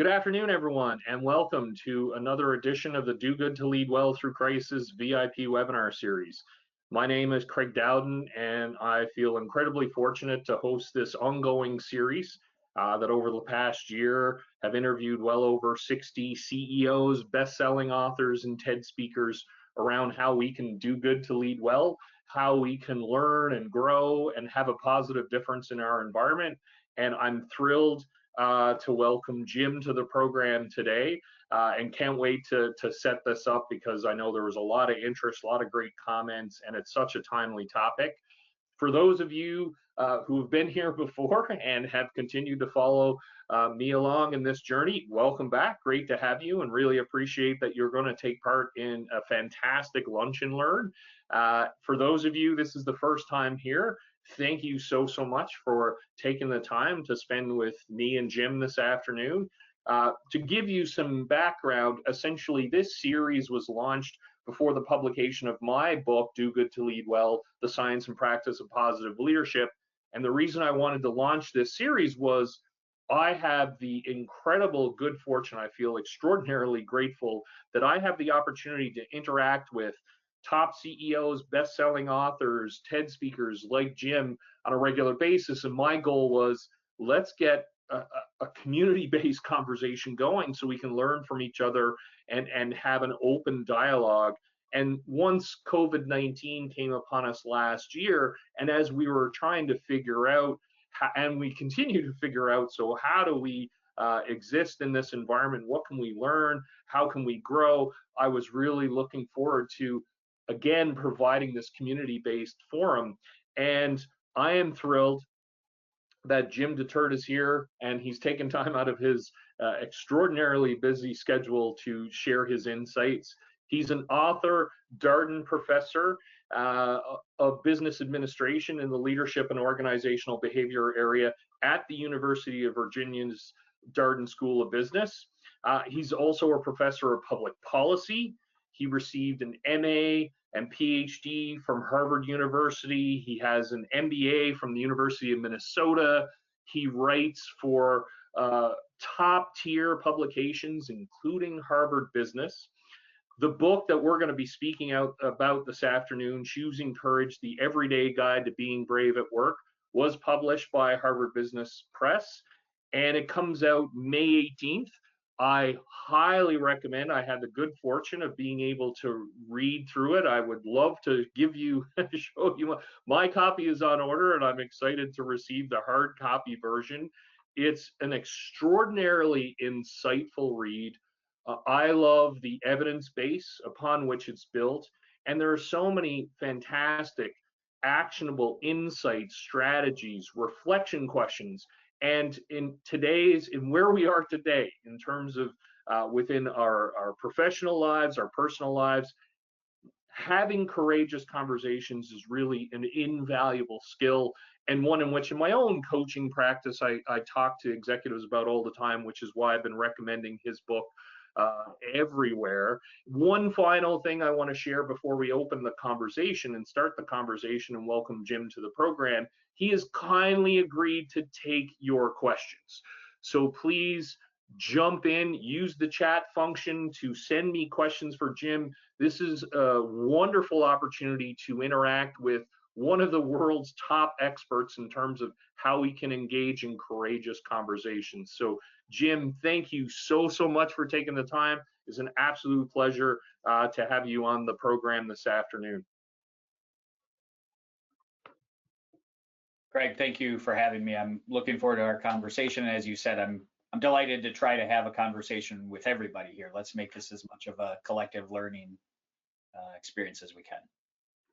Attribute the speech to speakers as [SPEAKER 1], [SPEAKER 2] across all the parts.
[SPEAKER 1] Good afternoon, everyone, and welcome to another edition of the Do Good to Lead Well Through Crisis VIP webinar series. My name is Craig Dowden, and I feel incredibly fortunate to host this ongoing series that over the past year have interviewed well over 60 CEOs, best-selling authors, and TED speakers around how we can do good to lead well, how we can learn and grow and have a positive difference in our environment. And I'm thrilled to welcome Jim to the program today, and can't wait to set this up because I know there was a lot of interest, a lot of great comments, and it's such a timely topic. For those of you who have been here before and have continued to follow me along in this journey, welcome back. Great to have you, and really appreciate that you're going to take part in a fantastic lunch and learn. For those of you, this is the first time here. Thank you so much for taking the time to spend with me and Jim this afternoon. To give you some background, essentially this series was launched before the publication of my book, Do Good to Lead Well, The Science and Practice of Positive Leadership. And the reason I wanted to launch this series was I have the incredible good fortune, I feel extraordinarily grateful that I have the opportunity to interact with top CEOs, best-selling authors, TED speakers like Jim on a regular basis. And my goal was, let's get a community-based conversation going so we can learn from each other and have an open dialogue. And once COVID-19 came upon us last year, and as we were trying to figure out, and we continue to figure out, so how do we exist in this environment? What can we learn? How can we grow? I was really looking forward to, again, providing this community-based forum. And I am thrilled that Jim Detert is here, and he's taken time out of his extraordinarily busy schedule to share his insights. He's an author, Darden professor of business administration in the leadership and organizational behavior area at the University of Virginia's Darden School of Business. He's also a professor of public policy. He received an MA and PhD from Harvard University. He has an MBA from the University of Minnesota. He writes for top tier publications, including Harvard Business. The book that we're going to be speaking about this afternoon, Choosing Courage, The Everyday Guide to Being Brave at Work, was published by Harvard Business Press, and it comes out May 18th. I highly recommend. I had the good fortune of being able to read through it. I would love to give you, show you. My copy is on order, and I'm excited to receive the hard copy version. It's an extraordinarily insightful read. I love the evidence base upon which it's built, and there are so many fantastic, actionable insights, strategies, reflection questions. And in where we are today, in terms of within our professional lives, our personal lives, having courageous conversations is really an invaluable skill, and one in which in my own coaching practice, I talk to executives about all the time, which is why I've been recommending his book everywhere. One final thing I want to share before we open the conversation and start the conversation and welcome Jim to the program. He has kindly agreed to take your questions. So please jump in, use the chat function to send me questions for Jim. This is a wonderful opportunity to interact with one of the world's top experts in terms of how we can engage in courageous conversations. So Jim, thank you so much for taking the time. It's an absolute pleasure to have you on the program this afternoon.
[SPEAKER 2] Greg, thank you for having me. I'm looking forward to our conversation. As you said, I'm delighted to try to have a conversation with everybody here. Let's make this as much of a collective learning experience as we can.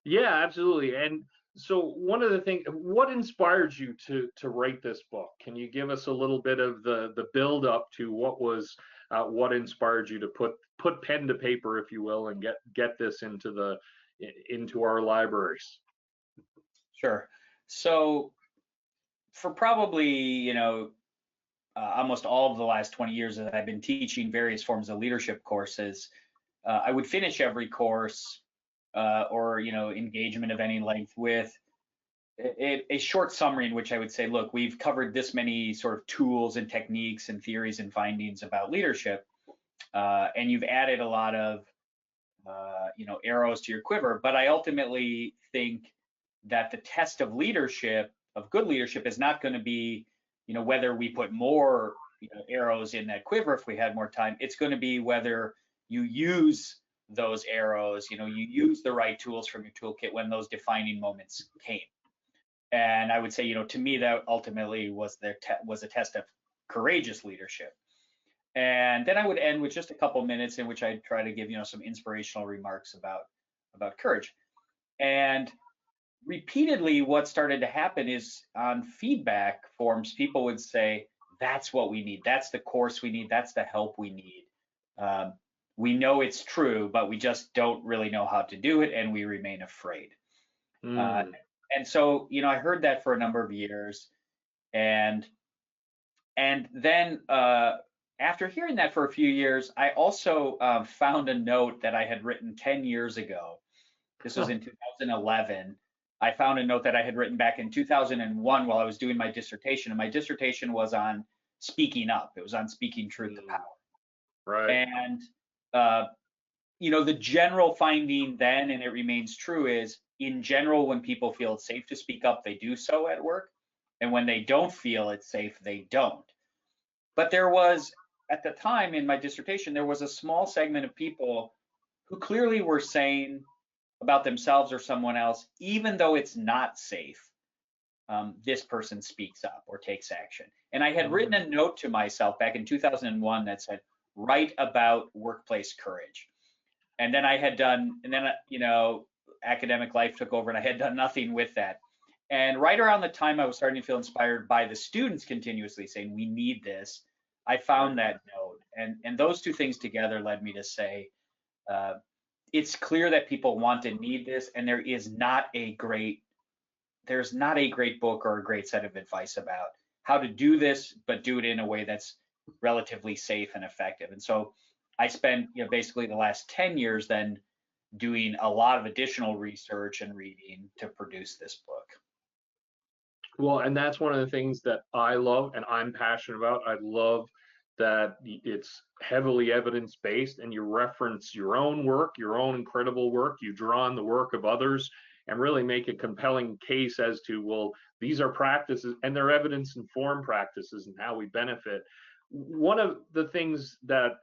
[SPEAKER 1] Yeah, absolutely. And so one of the things, what inspired you to write this book? Can you give us a little bit of the build up to what inspired you to put pen to paper, if you will, and get this into our libraries?
[SPEAKER 2] Sure. So for probably, almost all of the last 20 years that I've been teaching various forms of leadership courses, I would finish every course or engagement of any length with a short summary in which I would say, look, we've covered this many sort of tools and techniques and theories and findings about leadership, and you've added a lot of arrows to your quiver. But I ultimately think that the test of leadership, of good leadership, is not going to be, whether we put more arrows in that quiver if we had more time. It's going to be whether you use those arrows, you use the right tools from your toolkit when those defining moments came. And I would say, to me, that ultimately was a test of courageous leadership. And then I would end with just a couple minutes in which I'd try to give, some inspirational remarks about courage. And repeatedly, what started to happen is on feedback forms, people would say, that's what we need. That's the course we need. That's the help we need. We know it's true, but we just don't really know how to do it, and we remain afraid. And so, I heard that for a number of years, and then after hearing that for a few years, I also found a note that I had written 10 years ago. This was in 2011. I found a note that I had written back in 2001 while I was doing my dissertation, and my dissertation was on speaking up. It was on speaking truth to power.
[SPEAKER 1] Right.
[SPEAKER 2] And the general finding then, and it remains true, is in general, when people feel it's safe to speak up, they do so at work. And when they don't feel it's safe, they don't. But there was, at the time in my dissertation, there was a small segment of people who clearly were saying about themselves or someone else, even though it's not safe, this person speaks up or takes action. And I had written a note to myself back in 2001 that said, write about workplace courage. And then I had done, and then, academic life took over and I had done nothing with that. And right around the time I was starting to feel inspired by the students continuously saying, we need this, I found that note. And those two things together led me to say, it's clear that people want and need this, and there's not a great book or a great set of advice about how to do this, but do it in a way that's relatively safe and effective. And so I spent basically the last 10 years then doing a lot of additional research and reading to produce this book.
[SPEAKER 1] Well, and that's one of the things that I love and I'm passionate about. I love that it's heavily evidence-based and you reference your own work, your own incredible work, you draw on the work of others and really make a compelling case as to, well, these are practices and they're evidence-informed practices and how we benefit. One of the things that,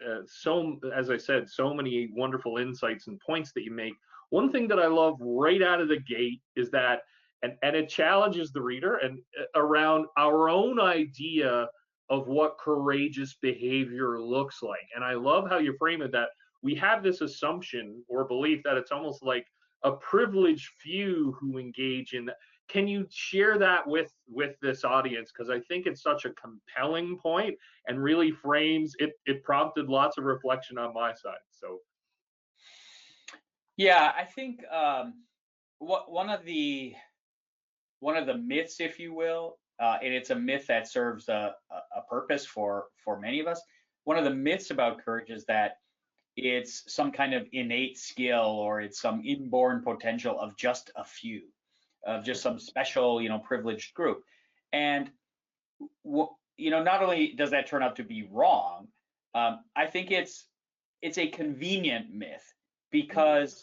[SPEAKER 1] as I said, so many wonderful insights and points that you make, one thing that I love right out of the gate is that, and it challenges the reader and around our own idea of what courageous behavior looks like. And I love how you frame it, that we have this assumption or belief that it's almost like a privileged few who engage in that. Can you share that with this audience? Because I think it's such a compelling point and really frames it. It prompted lots of reflection on my side. So,
[SPEAKER 2] yeah, I think one of the myths, if you will, and it's a myth that serves a purpose for many of us. One of the myths about courage is that it's some kind of innate skill or it's some inborn potential of just a few, of just some special, privileged group. And not only does that turn out to be wrong, I think it's a convenient myth because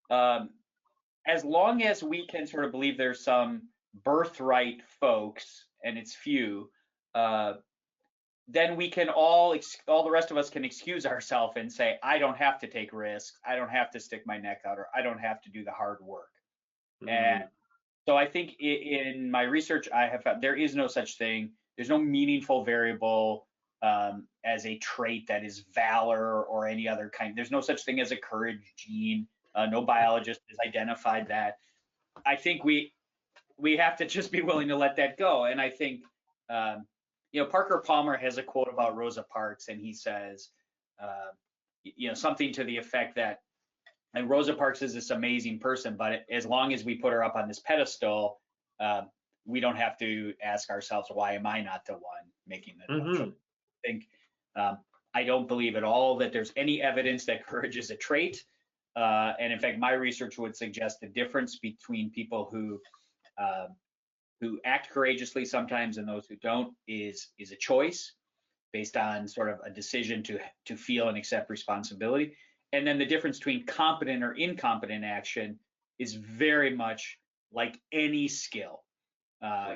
[SPEAKER 2] as long as we can sort of believe there's some birthright folks and it's few, then we can all the rest of us can excuse ourselves and say, I don't have to take risks, I don't have to stick my neck out, or I don't have to do the hard work. And so I think in my research, I have found there is no such thing. There's no meaningful variable as a trait that is valor or any other kind. There's no such thing as a courage gene. No biologist has identified that. I think we have to just be willing to let that go. And I think, Parker Palmer has a quote about Rosa Parks, and he says, something to the effect that, and Rosa Parks is this amazing person, but as long as we put her up on this pedestal, we don't have to ask ourselves, why am I not the one making the judgment? I think I don't believe at all that there's any evidence that courage is a trait. And in fact, my research would suggest the difference between people who who act courageously sometimes and those who don't is a choice based on sort of a decision to feel and accept responsibility. And then the difference between competent or incompetent action is very much like any skill,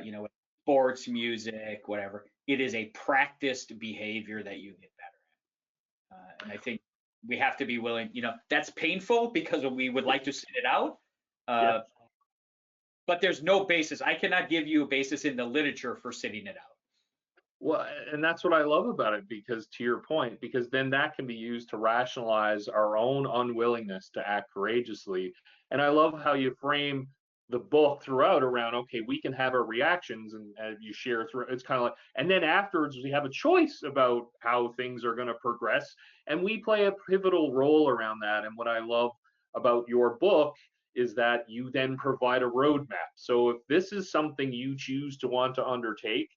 [SPEAKER 2] you know, sports, music, whatever. It is a practiced behavior that you get better at. And I think we have to be willing, you know, that's painful because we would like to sit it out.
[SPEAKER 1] Yep.
[SPEAKER 2] But there's no basis. I cannot give you a basis in the literature for sitting it out.
[SPEAKER 1] Well, and that's what I love about it, because to your point, because then that can be used to rationalize our own unwillingness to act courageously. And I love how you frame the book throughout around, okay, we can have our reactions and you share through, it's kind of like, and then afterwards we have a choice about how things are going to progress. And we play a pivotal role around that. And what I love about your book is that you then provide a roadmap. So if this is something you choose to want to undertake,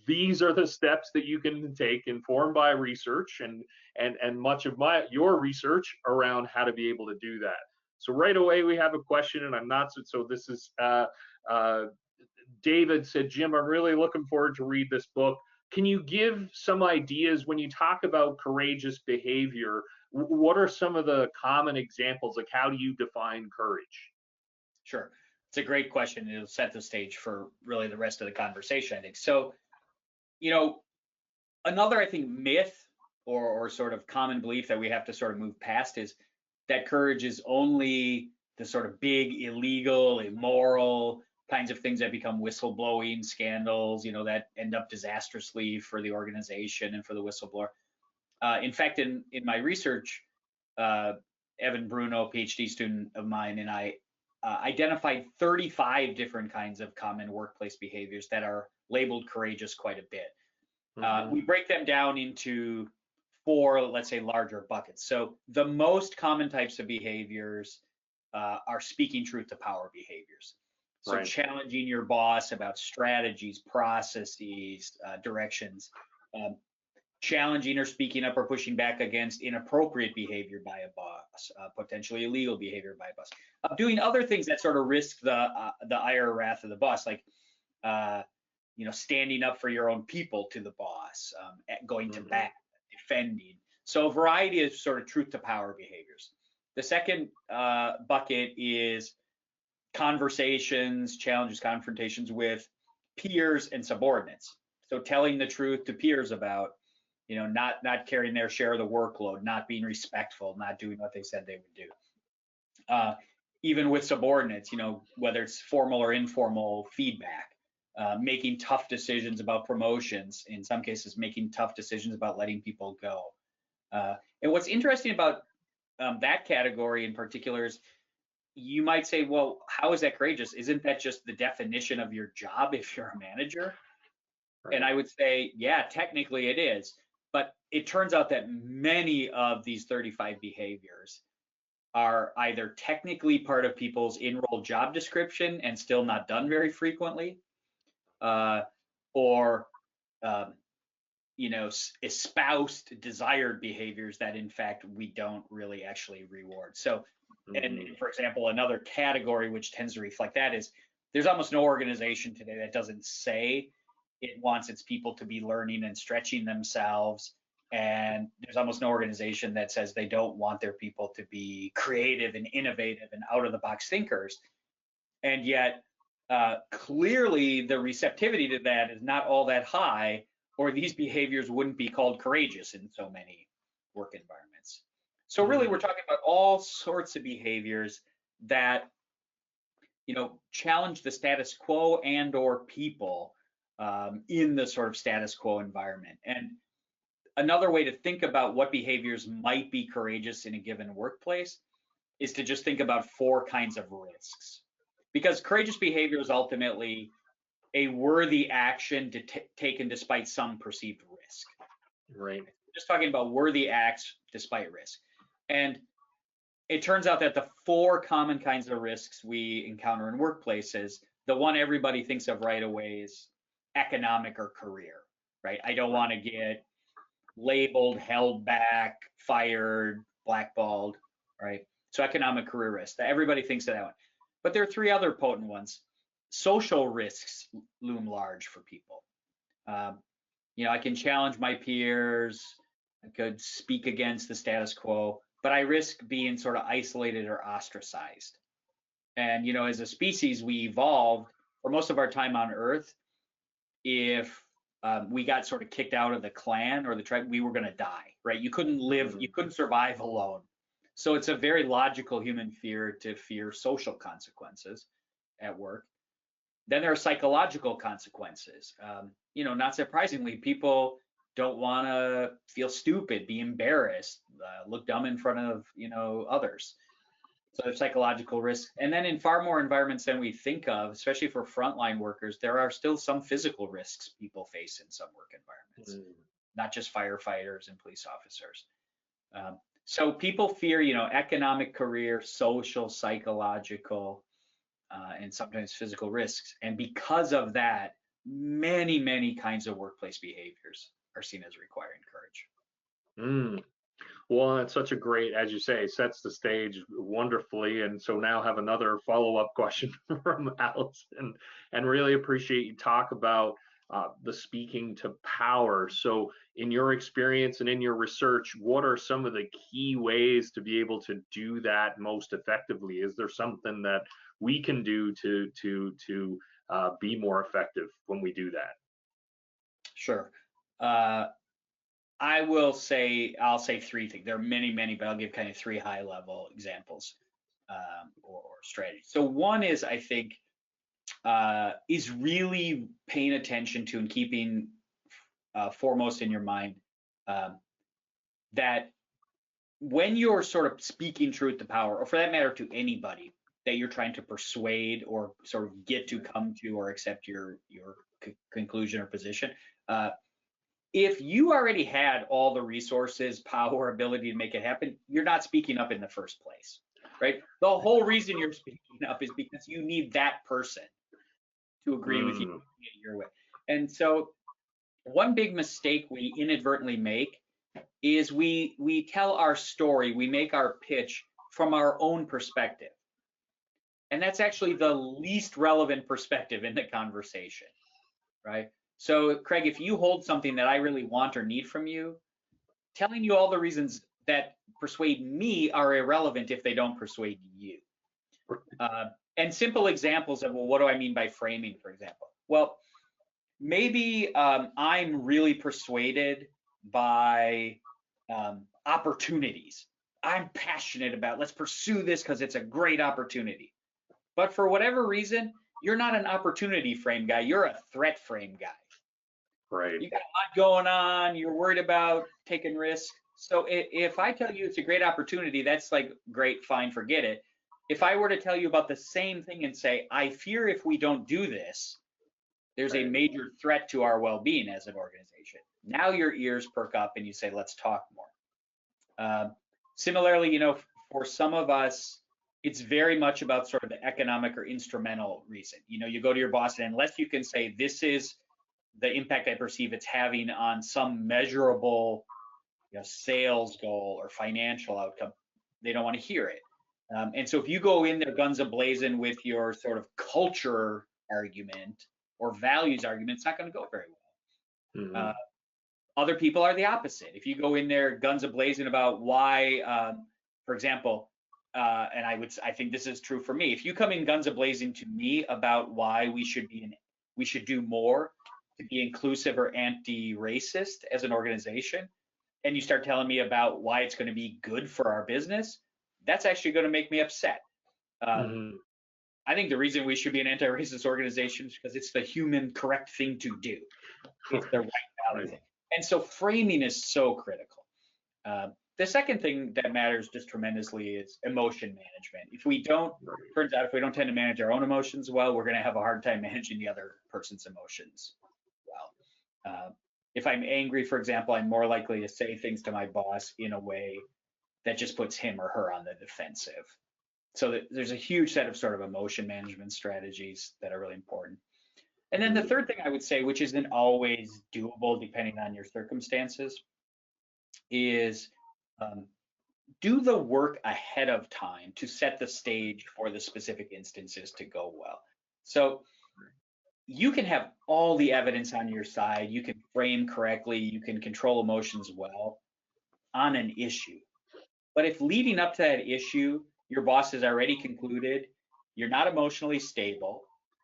[SPEAKER 1] these are the steps that you can take, informed by research and much of your research around how to be able to do that. So right away we have a question, and I'm not so this is David said, Jim, I'm really looking forward to read this book. Can you give some ideas when you talk about courageous behavior? What are some of the common examples? Like, how do you define courage?
[SPEAKER 2] Sure. It's a great question. It'll set the stage for really the rest of the conversation, I think. So, you know, another, I think, myth or sort of common belief that we have to sort of move past is that courage is only the sort of big, illegal, immoral kinds of things that become whistleblowing scandals, you know, that end up disastrously for the organization and for the whistleblower. In fact, in my research, Evan Bruno, PhD student of mine, and I identified 35 different kinds of common workplace behaviors that are labeled courageous quite a bit. We break them down into 4, let's say, larger buckets. So the most common types of behaviors are speaking truth to power behaviors. So challenging your boss about strategies, processes, directions, challenging or speaking up or pushing back against inappropriate behavior by a boss, potentially illegal behavior by a boss, doing other things that sort of risk the ire or wrath of the boss, like you know, standing up for your own people to the boss, going to bat, defending. So a variety of sort of truth to power behaviors. The second bucket is conversations, challenges, confrontations with peers and subordinates. So telling the truth to peers about, you know, not carrying their share of the workload, not being respectful, not doing what they said they would do. Even with subordinates, you know, whether it's formal or informal feedback, making tough decisions about promotions, in some cases making tough decisions about letting people go. And what's interesting about that category in particular is you might say, well, how is that courageous? Isn't that just the definition of your job if you're a manager? Right. And I would say, yeah, technically it is. But it turns out that many of these 35 behaviors are either technically part of people's in-role job description and still not done very frequently, or you know, espoused desired behaviors that in fact we don't really actually reward. So, and for example, another category which tends to reflect that is there's almost no organization today that doesn't say it wants its people to be learning and stretching themselves. And there's almost no organization that says they don't want their people to be creative and innovative and out of the box thinkers. And yet, clearly the receptivity to that is not all that high, or these behaviors wouldn't be called courageous in so many work environments. So really we're talking about all sorts of behaviors that, you know, challenge the status quo and or people in the sort of status quo environment. And another way to think about what behaviors might be courageous in a given workplace is to just think about 4 kinds of risks. Because courageous behavior is ultimately a worthy action taken despite some perceived risk.
[SPEAKER 1] Right.
[SPEAKER 2] We're just talking about worthy acts despite risk. And it turns out that the 4 common kinds of risks we encounter in workplaces, the one everybody thinks of right away is economic or career, right? I don't want to get labeled, held back, fired, blackballed, right? So economic career risk, everybody thinks of that one. But there are 3 other potent ones: social risks loom large for people. Um, I can challenge my peers, I could speak against the status quo, but I risk being sort of isolated or ostracized. And, as a species, we evolved for most of our time on Earth. If we got sort of kicked out of the clan or the tribe, we were going to die, right? You couldn't live, you couldn't survive alone. So it's a very logical human fear to fear social consequences at work. Then there are psychological consequences. Not surprisingly, people don't want to feel stupid, be embarrassed, look dumb in front of, others. So there's psychological risks. And then in far more environments than we think of, especially for frontline workers, there are still some physical risks people face in some work environments, not just firefighters and police officers. So people fear, economic, career, social, psychological, and sometimes physical risks. And because of that, many, many kinds of workplace behaviors are seen as requiring courage.
[SPEAKER 1] Well, it's such a great, as you say, sets the stage wonderfully. And so now have another follow-up question from Allison, and really appreciate you talk about the speaking to power. So in your experience and in your research, what are some of the key ways to be able to do that most effectively? Is there something that we can do to be more effective when we do that?
[SPEAKER 2] Sure. I'll say three things. There are many, many, but I'll give kind of three high level examples or strategies. So one is, I think, is really paying attention to and keeping foremost in your mind that when you're sort of speaking truth to power, or for that matter to anybody that you're trying to persuade or sort of get to come to or accept your conclusion or position, if you already had all the resources, power, ability to make it happen, you're not speaking up in the first place, right? The whole reason you're speaking up is because you need that person to agree with you your way. And so one big mistake we inadvertently make is we tell our story, we make our pitch from our own perspective. And that's actually the least relevant perspective in the conversation, right? So Craig, if you hold something that I really want or need from you, telling you all the reasons that persuade me are irrelevant if they don't persuade you. And simple examples of, well, what do I mean by framing, for example? Well, maybe I'm really persuaded by opportunities. I'm passionate about, let's pursue this because it's a great opportunity. But for whatever reason, you're not an opportunity frame guy, you're a threat frame guy.
[SPEAKER 1] Right.
[SPEAKER 2] You got a lot going on, you're worried about taking risks. So if I tell you it's a great opportunity, that's like, great, fine, forget it. If I were to tell you about the same thing and say, I fear if we don't do this, there's a major threat to our well-being as an organization. Now your ears perk up and you say, let's talk more. Similarly, for some of us, it's very much about sort of the economic or instrumental reason. You go to your boss, and unless you can say, this is the impact I perceive it's having on some measurable sales goal or financial outcome, they don't want to hear it. And so if you go in there guns a-blazing with your sort of culture argument or values argument, it's not going to go very well. Other people are the opposite. If you go in there guns a-blazing about why, for example, and I think this is true for me. If you come in guns a-blazing to me about why we should do more to be inclusive or anti-racist as an organization, and you start telling me about why it's going to be good for our business, that's actually going to make me upset. I think the reason we should be an anti-racist organization is because it's the human correct thing to do. It's the right value thing. And so framing is so critical. The second thing that matters just tremendously is emotion management. Turns out if we don't tend to manage our own emotions well, we're going to have a hard time managing the other person's emotions well. If I'm angry, for example, I'm more likely to say things to my boss in a way that just puts him or her on the defensive. So there's a huge set of sort of emotion management strategies that are really important. And then the third thing I would say, which isn't always doable depending on your circumstances, is do the work ahead of time to set the stage for the specific instances to go well. So you can have all the evidence on your side, you can frame correctly, you can control emotions well on an issue. But if leading up to that issue, your boss has already concluded you're not emotionally stable,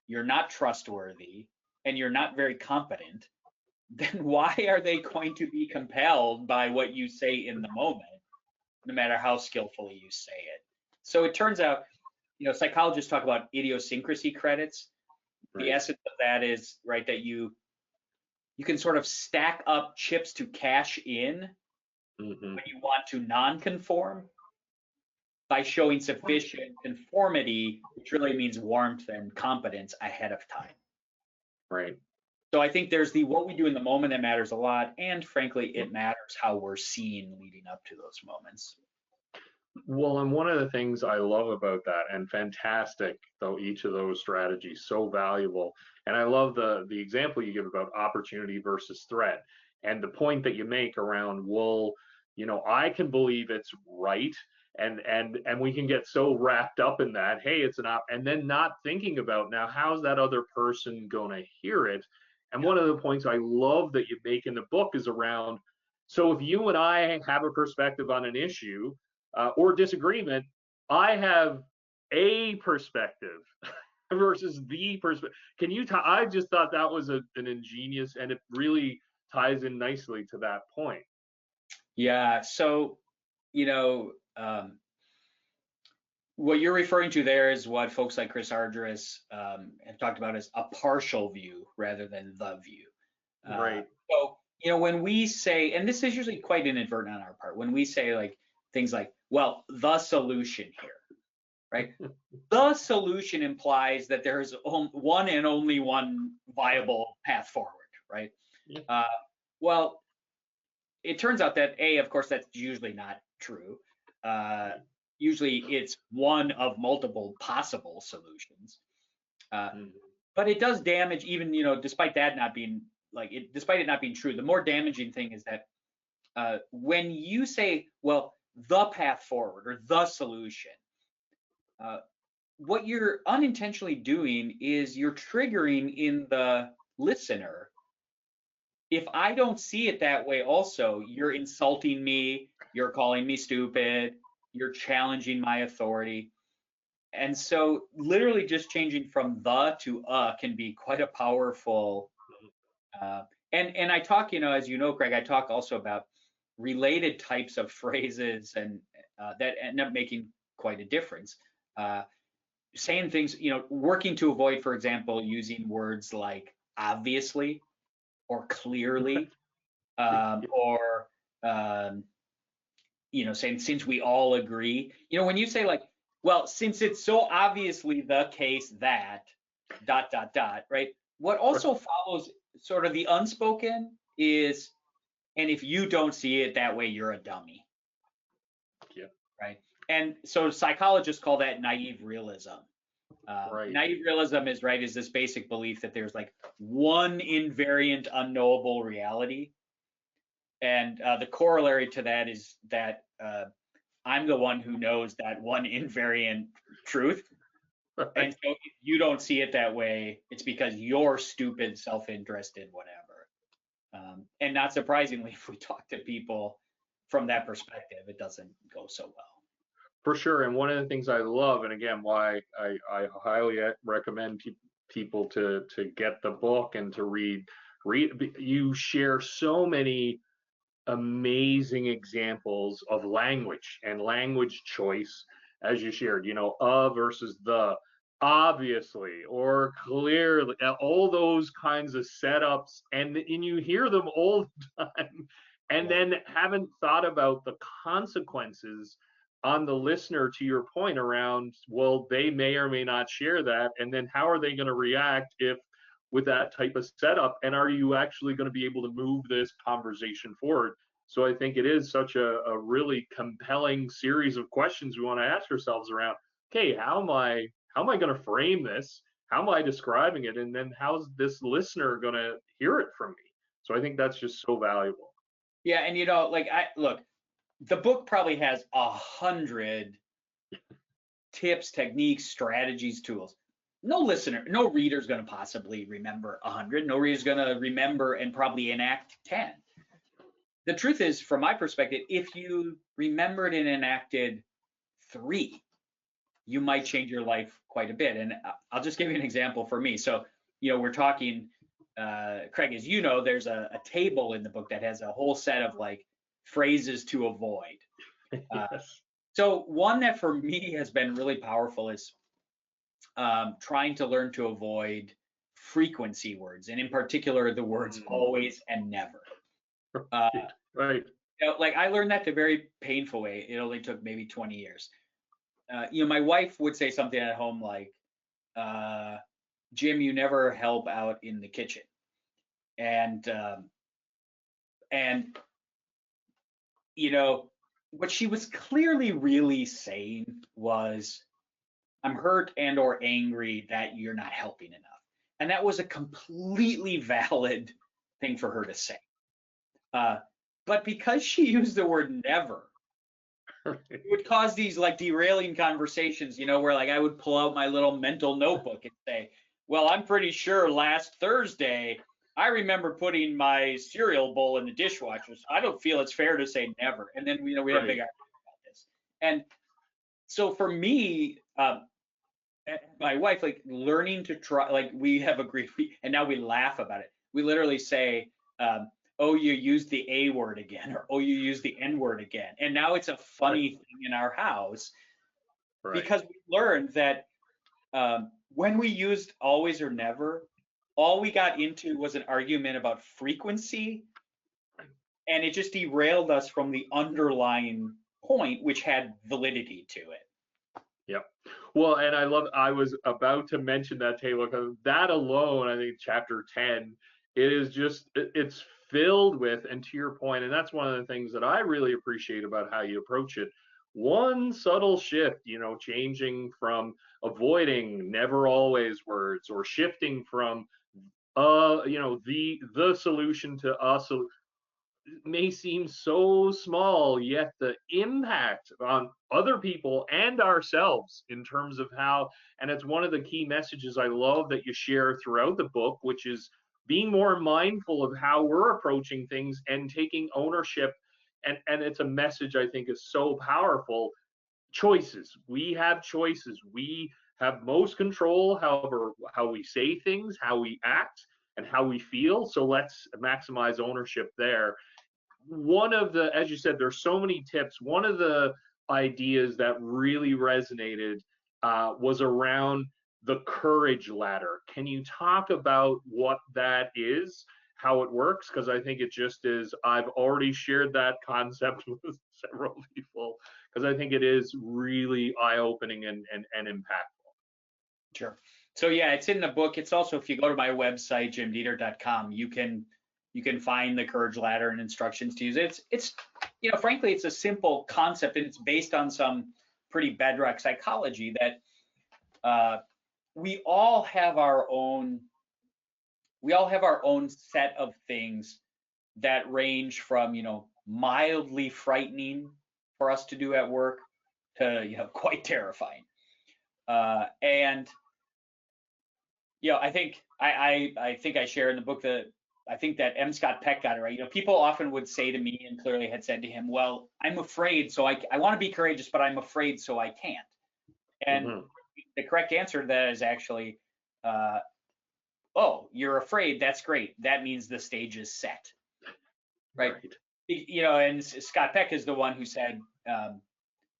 [SPEAKER 2] you're not trustworthy, and you're not very competent, then why are they going to be compelled by what you say in the moment, no matter how skillfully you say it? So it turns out, psychologists talk about idiosyncrasy credits. The
[SPEAKER 1] Right.
[SPEAKER 2] essence of that is, right, that you can sort of stack up chips to cash in
[SPEAKER 1] Hmm.
[SPEAKER 2] when you want to non-conform by showing sufficient conformity, which really means warmth and competence ahead of time.
[SPEAKER 1] Right.
[SPEAKER 2] So I think there's the what we do in the moment that matters a lot, and frankly, it matters how we're seen leading up to those moments.
[SPEAKER 1] Well, and one of the things I love about that, and fantastic, though each of those strategies so valuable, and I love the example you give about opportunity versus threat, and the point that you make around, well, I can believe it's right, and we can get so wrapped up in that, hey, it's and then not thinking about now how's that other person gonna hear it, and
[SPEAKER 2] Yeah.
[SPEAKER 1] one of the points I love that you make in the book is around, so if you and I have a perspective on an issue or disagreement, I have a perspective versus the perspective. Can you? I just thought that was an ingenious, and it really ties in nicely to that point.
[SPEAKER 2] Yeah. So, you know, what you're referring to there is what folks like Chris Argyris have talked about as a partial view rather than the view.
[SPEAKER 1] Right.
[SPEAKER 2] So, when we say, and this is usually quite inadvertent on our part, when we say like things like, well, the solution here, right? The solution implies that there is one and only one viable path forward, right?
[SPEAKER 1] Yeah.
[SPEAKER 2] Uh, well, it turns out that of course, that's usually not true. Uh, Usually, it's one of multiple possible solutions. Uh,
[SPEAKER 1] Mhm.
[SPEAKER 2] but it does damage, even despite that not being despite it not being true. The more damaging thing is that when you say, well, the path forward or the solution, uh, what you're unintentionally doing is you're triggering in the listener. If I don't see it that way, also, you're insulting me, you're calling me stupid, you're challenging my authority. And so, literally, just changing from the to can be quite a powerful. Uh, and I talk, as you know, Greg, I talk also about related types of phrases and that end up making quite a difference. Uh, Saying things, working to avoid, for example, using words like obviously or clearly, or saying since we all agree. When you say like, well, since it's so obviously the case that dot dot dot, right? What also follows sort of the unspoken is, and if you don't see it that way, you're a dummy,
[SPEAKER 1] Yeah.
[SPEAKER 2] right? And so psychologists call that naive realism.
[SPEAKER 1] Right.
[SPEAKER 2] Naive realism is this basic belief that there's like one invariant unknowable reality. And the corollary to that is that I'm the one who knows that one invariant truth. And
[SPEAKER 1] Right.
[SPEAKER 2] so if you don't see it that way, it's because you're stupid, self-interested, whatever. And not surprisingly, if we talk to people from that perspective, it doesn't go so well.
[SPEAKER 1] For sure. And one of the things I love, and again, why I highly recommend people to get the book and to read. You share so many amazing examples of language and language choice, as you shared, versus the, obviously or clearly, all those kinds of setups, and you hear them all the time, and
[SPEAKER 2] Yeah.
[SPEAKER 1] then haven't thought about the consequences on the listener, to your point around, well, they may or may not share that, and then how are they going to react if with that type of setup, and are you actually going to be able to move this conversation forward? So I think it is such a really compelling series of questions we want to ask ourselves around, okay, how am I going to frame this? How am I describing it? And then how's this listener going to hear it from me? So I think that's just so valuable.
[SPEAKER 2] Yeah, and I look, the book probably has 100 tips, techniques, strategies, tools. no reader's going to possibly remember 100. No reader's going to remember and probably enact 10. The truth is, from my perspective, if you remembered and enacted 3, you might change your life quite a bit. And I'll just give you an example for me. So, we're talking, Craig, as you know, there's a table in the book that has a whole set of like phrases to avoid.
[SPEAKER 1] Yes.
[SPEAKER 2] So one that for me has been really powerful is trying to learn to avoid frequency words, and in particular, the words always and never.
[SPEAKER 1] Right.
[SPEAKER 2] Like I learned that the very painful way. It only took maybe 20 years. My wife would say something at home like, Jim, you never help out in the kitchen. And what she was clearly really saying was, I'm hurt and or angry that you're not helping enough. And that was a completely valid thing for her to say. But because she used the word never, it would cause these like derailing conversations, where like I would pull out my little mental notebook and say, well, I'm pretty sure last Thursday I remember putting my cereal bowl in the dishwasher. So I don't feel it's fair to say never. And then we have a big argument about this. And so for me, my wife, like learning to try, like we have agreed, and now we laugh about it. We literally say, oh, you used the A word again, or oh, you used the N word again. And now it's a funny thing in our house because we learned that when we used always or never, all we got into was an argument about frequency, and it just derailed us from the underlying point, which had validity to it.
[SPEAKER 1] Yep. Well, and I was about to mention that table because that alone, I think chapter 10, it's filled with, and to your point, and that's one of the things that I really appreciate about how you approach it. One subtle shift, changing from avoiding never always words, or shifting from the solution to us may seem so small, yet the impact on other people and ourselves in terms of how, and it's one of the key messages I love that you share throughout the book, which is being more mindful of how we're approaching things and taking ownership. And it's a message I think is so powerful. Choices. We have choices. We have most control, however, how we say things, how we act, and how we feel. So let's maximize ownership there. One of the, as you said, there's so many tips. One of the ideas that really resonated was around the courage ladder. Can you talk about what that is, how it works? Because I think it just is, I've already shared that concept with several people, because I think it is really eye-opening and impactful.
[SPEAKER 2] Sure. So yeah, it's in the book. It's also, if you go to my website, jimdetert.com, you can find the courage ladder and instructions to use it. It's frankly, it's a simple concept, and it's based on some pretty bedrock psychology that we all have our own set of things that range from mildly frightening for us to do at work to quite terrifying. And I think I share in the book that I think that M. Scott Peck got it right. People often would say to me, and clearly had said to him, well, I'm afraid, so I want to be courageous, but I'm afraid, so I can't. And the correct answer to that is actually, oh, you're afraid, that's great. That means the stage is set, right? And Scott Peck is the one who said,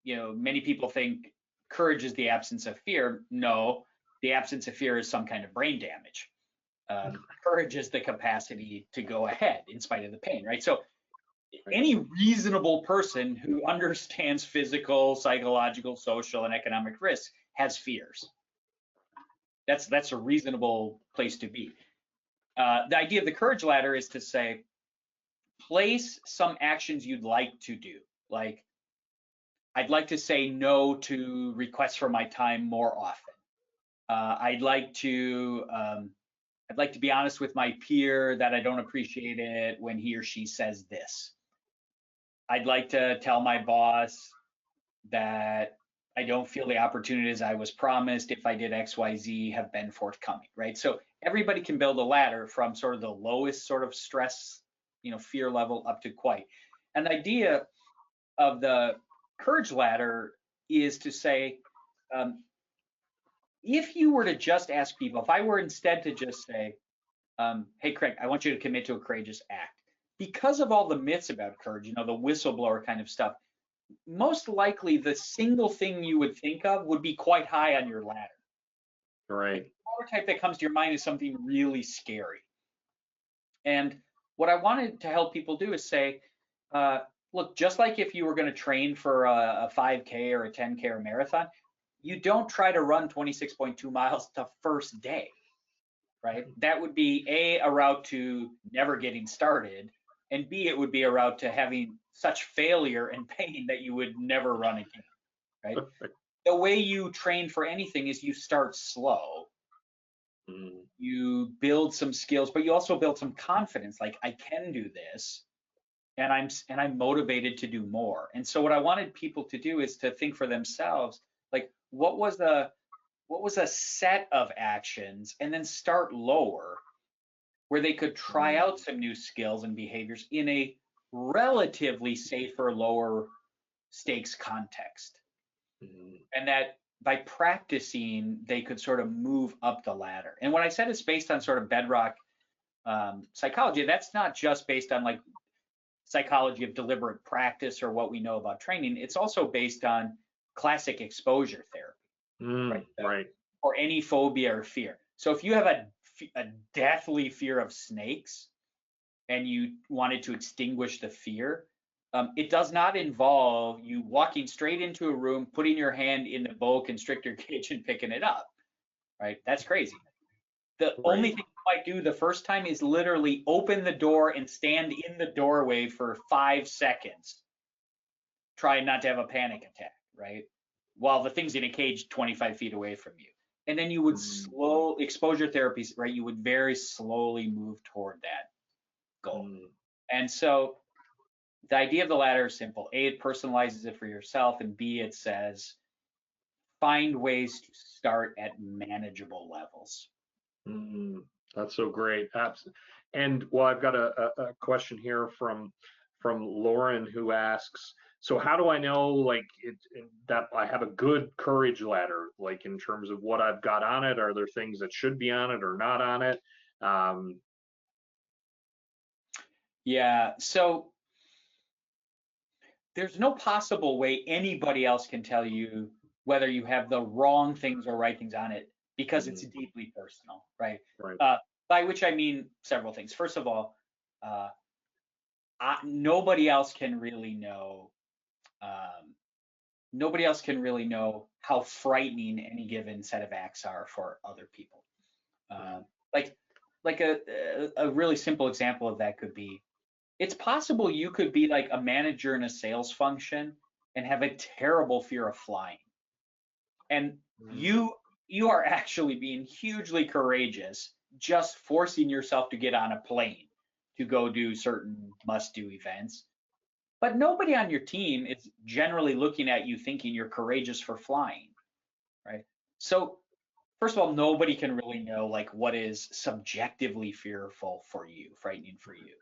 [SPEAKER 2] many people think courage is the absence of fear. No, the absence of fear is some kind of brain damage. Courage is the capacity to go ahead in spite of the pain, right? So any reasonable person who understands physical, psychological, social, and economic risk has fears. That's a reasonable place to be. The idea of the courage ladder is to say, place some actions you'd like to do. Like, I'd like to say no to requests for my time more often. I'd like to be honest with my peer that I don't appreciate it when he or she says this. I'd like to tell my boss that I don't feel the opportunities I was promised if I did XYZ have been forthcoming, right? So everybody can build a ladder from sort of the lowest sort of stress, fear level up to quite. And the idea of the courage ladder is to say, if you were to just ask people, if I were instead to just say, hey, Craig, I want you to commit to a courageous act. Because of all the myths about courage, the whistleblower kind of stuff, most likely the single thing you would think of would be quite high on your ladder.
[SPEAKER 1] Right.
[SPEAKER 2] The other type that comes to your mind is something really scary. And what I wanted to help people do is say, look, just like if you were going to train for a 5K or a 10K or a marathon, you don't try to run 26.2 miles the first day, right? That would be a route to never getting started, and B, it would be a route to having such failure and pain that you would never run again, right? The way you train for anything is you start slow, you build some skills, but you also build some confidence, like I can do this, and I'm motivated to do more. And so what I wanted people to do is to think for themselves, like what was a set of actions, and then start lower where they could try out some new skills and behaviors in a relatively safer, lower stakes context. And that by practicing, they could sort of move up the ladder. And what I said is based on sort of bedrock psychology. That's not just based on like psychology of deliberate practice or what we know about training. It's also based on classic exposure therapy,
[SPEAKER 1] right?
[SPEAKER 2] Or any phobia or fear. So if you have a deathly fear of snakes and you wanted to extinguish the fear, it does not involve you walking straight into a room, putting your hand in the boa constrictor cage and picking it up, right? That's crazy. The only thing you might do the first time is literally open the door and stand in the doorway for 5 seconds. Try not to have a panic attack, right? While the thing's in a cage 25 feet away from you. And then you would slow exposure therapies, right? You would very slowly move toward that goal. And so the idea of the ladder is simple. A, it personalizes it for yourself, and B, it says find ways to start at manageable levels.
[SPEAKER 1] That's so great. And well, I've got a question here from Lauren, who asks, so how do I know like that I have a good courage ladder, like in terms of what I've got on it? Are there things that should be on it or not on it?
[SPEAKER 2] Yeah, so there's no possible way anybody else can tell you whether you have the wrong things or right things on it, because it's deeply personal, right? By which I mean several things. First of all, nobody else can really know. Nobody else can really know how frightening any given set of acts are for other people. Like a really simple example of that could be, it's possible you could be like a manager in a sales function and have a terrible fear of flying. And you are actually being hugely courageous, just forcing yourself to get on a plane to go do certain must-do events. But nobody on your team is generally looking at you thinking you're courageous for flying, right? So first of all, nobody can really know like what is subjectively fearful for you, frightening for you.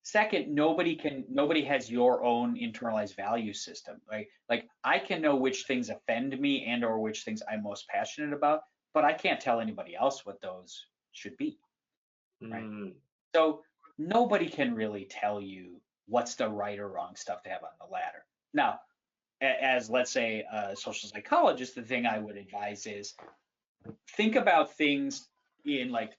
[SPEAKER 2] Second, nobody has your own internalized value system, right? Like I can know which things offend me and or which things I'm most passionate about, but I can't tell anybody else what those should be, right? So nobody can really tell you what's the right or wrong stuff to have on the ladder. Now, as let's say a social psychologist, the thing I would advise is think about things in like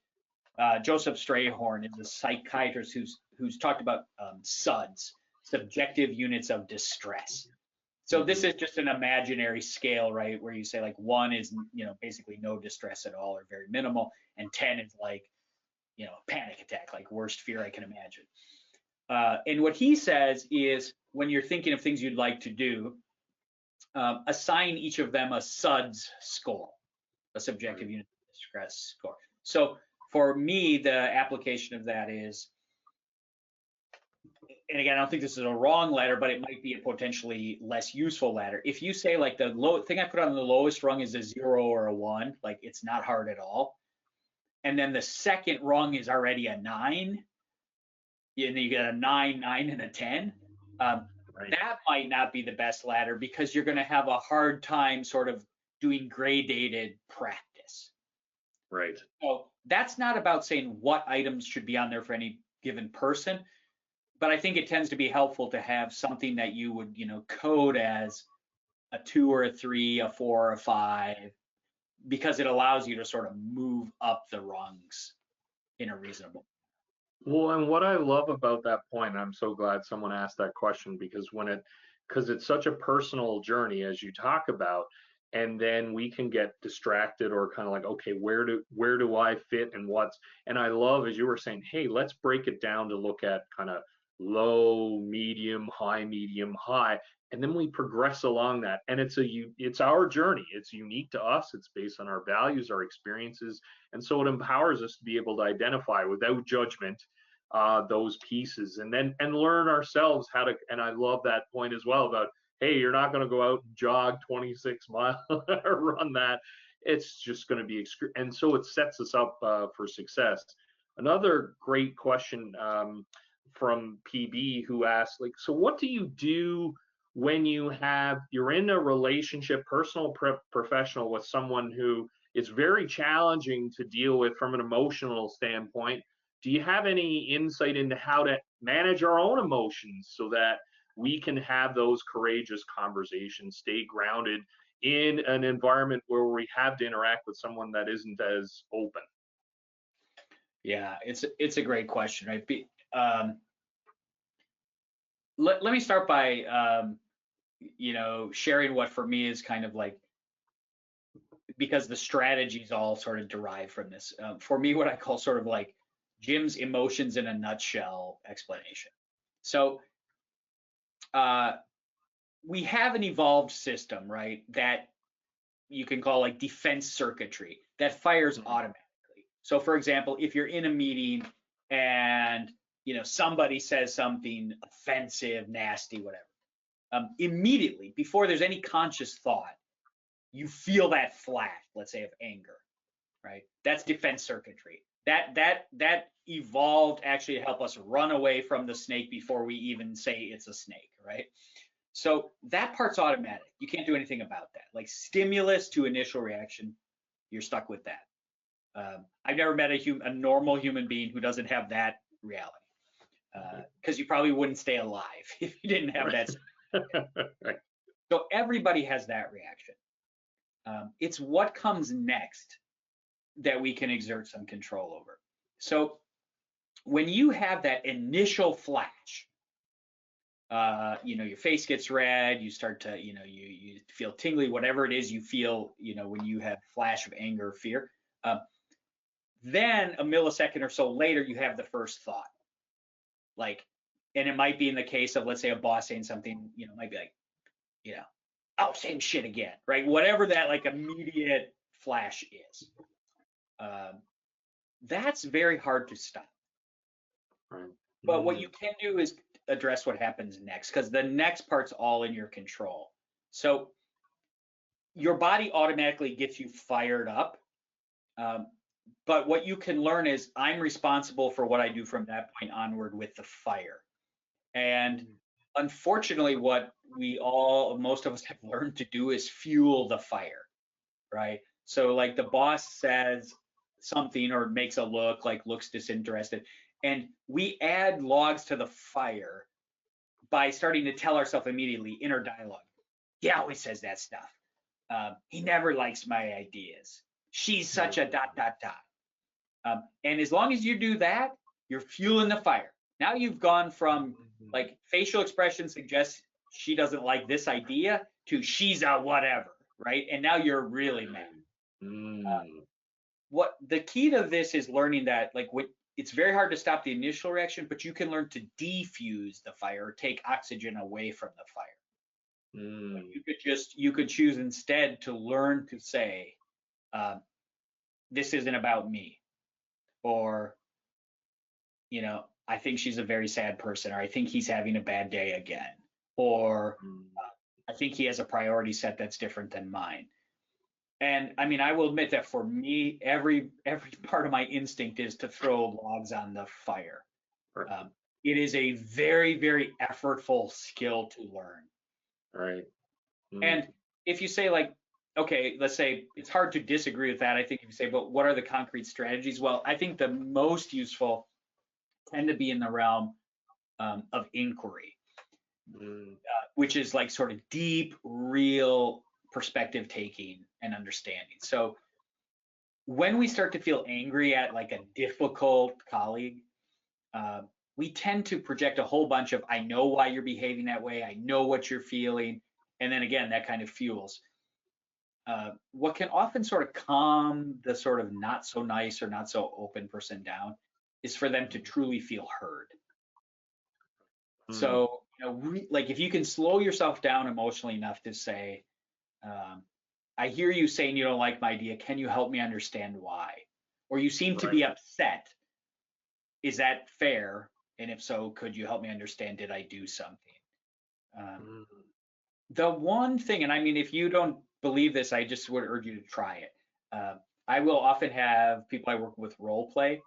[SPEAKER 2] Joseph Strayhorn is a psychiatrist who's talked about SUDs, subjective units of distress. So this is just an imaginary scale, right? Where you say like 1 is, basically no distress at all or very minimal, and 10 is like, panic attack, like worst fear I can imagine. And what he says is when you're thinking of things you'd like to do, assign each of them a SUDS score, a subjective unit of distress score. So for me, the application of that is and again, I don't think this is a wrong ladder, but it might be a potentially less useful ladder. If you say like the low thing I put on the lowest rung is a 0 or a 1, like it's not hard at all. And then the second rung is already a 9, and then you get a 9, 9, and a 10.
[SPEAKER 1] Right.
[SPEAKER 2] That might not be the best ladder because you're going to have a hard time sort of doing gradated practice.
[SPEAKER 1] Right.
[SPEAKER 2] So that's not about saying what items should be on there for any given person, but I think it tends to be helpful to have something that you would, code as a 2 or a 3, a 4 or a 5, because it allows you to sort of move up the rungs in a reasonable.
[SPEAKER 1] Well, and what I love about that point, I'm so glad someone asked that question, because because it's such a personal journey as you talk about, and then we can get distracted or kind of like, okay, where do I fit and I love, as you were saying, hey, let's break it down to look at kind of low, medium, high, and then we progress along that. And it's our journey. It's unique to us. It's based on our values, our experiences, and so it empowers us to be able to identify without judgment those pieces, and learn ourselves how to. And I love that point as well about, hey, you're not going to go out and jog 26 miles or run that. It's just going to be and so it sets us up for success. Another great question from PB, who asked, like, so what do you do when you're in a relationship, personal, professional, with someone who is very challenging to deal with from an emotional standpoint? Do you have any insight into how to manage our own emotions so that we can have those courageous conversations, stay grounded in an environment where we have to interact with someone that isn't as open?
[SPEAKER 2] Yeah, it's a great question, right? Let me start by sharing what for me is kind of like, because the strategies all sort of derive from this. For me, what I call sort of like Jim's emotions in a nutshell explanation. So we have an evolved system, right, that you can call like defense circuitry that fires automatically. So for example, if you're in a meeting and somebody says something offensive, nasty, whatever, immediately before there's any conscious thought, you feel that flash, let's say, of anger, right? That's defense circuitry. That evolved actually to help us run away from the snake before we even say it's a snake, right? So that part's automatic. You can't do anything about that. Like stimulus to initial reaction, you're stuck with that. I've never met a normal human being who doesn't have that reality, because you probably wouldn't stay alive if you didn't have that.
[SPEAKER 1] Right.
[SPEAKER 2] So everybody has that reaction. It's what comes next that we can exert some control over. So when you have that initial flash, your face gets red, you start to, you feel tingly, whatever it is you feel, when you have flash of anger or fear. Then a millisecond or so later, you have the first thought. Like, and it might be in the case of, let's say, a boss saying something, might be like, oh, same shit again, right? Whatever that like immediate flash is. That's very hard to stop.
[SPEAKER 1] Right.
[SPEAKER 2] But what you can do is address what happens next, because the next part's all in your control. So your body automatically gets you fired up. But what you can learn is I'm responsible for what I do from that point onward with the fire. And unfortunately, what most of us have learned to do is fuel the fire, right? So like the boss says something or makes a look, like looks disinterested, and we add logs to the fire by starting to tell ourselves immediately, inner dialogue. He always says that stuff. He never likes my ideas. She's such a ... And as long as you do that, you're fueling the fire. Now you've gone from like facial expression suggests she doesn't like this idea to she's a whatever, right? And now you're really mad. What the key to this is learning that it's very hard to stop the initial reaction, but you can learn to defuse the fire, or take oxygen away from the fire. You could choose instead to learn to say, this isn't about me, or I think she's a very sad person, or I think he's having a bad day again, or
[SPEAKER 1] Mm.
[SPEAKER 2] I think he has a priority set that's different than mine. And I mean, I will admit that for me, every part of my instinct is to throw logs on the fire.
[SPEAKER 1] Right.
[SPEAKER 2] Um, it is a very, very effortful skill to learn.
[SPEAKER 1] Right. Mm.
[SPEAKER 2] And if you say like, okay, let's say it's hard to disagree with that. I think if you say, but what are the concrete strategies? Well, I think the most useful tend to be in the realm of inquiry,
[SPEAKER 1] Mm.
[SPEAKER 2] which is like sort of deep, real perspective taking and understanding. So when we start to feel angry at like a difficult colleague, we tend to project a whole bunch of, I know why you're behaving that way, I know what you're feeling. And then again, that kind of fuels. What can often sort of calm the sort of not so nice or not so open person down is for them to truly feel heard.
[SPEAKER 1] Mm.
[SPEAKER 2] So, like if you can slow yourself down emotionally enough to say, I hear you saying you don't like my idea. Can you help me understand why? Or you seem to be upset. Is that fair? And if so, could you help me understand? Did I do something?
[SPEAKER 1] Mm.
[SPEAKER 2] The one thing, and I mean, if you don't believe this, I just would urge you to try it. I will often have people I work with role play,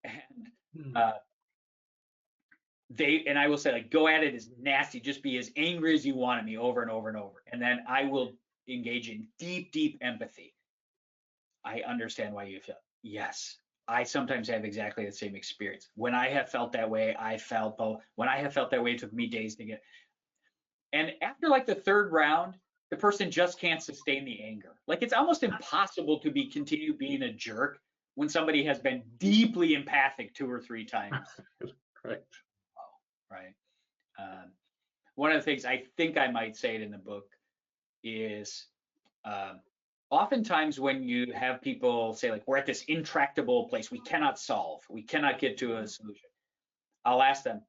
[SPEAKER 2] and
[SPEAKER 1] Mm.
[SPEAKER 2] and I will say like, go at it as nasty, just be as angry as you want at me over and over and over, and then I will engage in deep, deep empathy. I understand why you feel. Yes, I sometimes have exactly the same experience. When I have felt that way, I felt both. When I have felt that way, it took me days to get. And after like the third round, the person just can't sustain the anger. Like it's almost impossible to continue being a jerk when somebody has been deeply empathic 2 or 3 times.
[SPEAKER 1] Right.
[SPEAKER 2] Right. One of the things I think I might say it in the book is oftentimes when you have people say like, we're at this intractable place, we cannot solve, we cannot get to a solution. I'll ask them,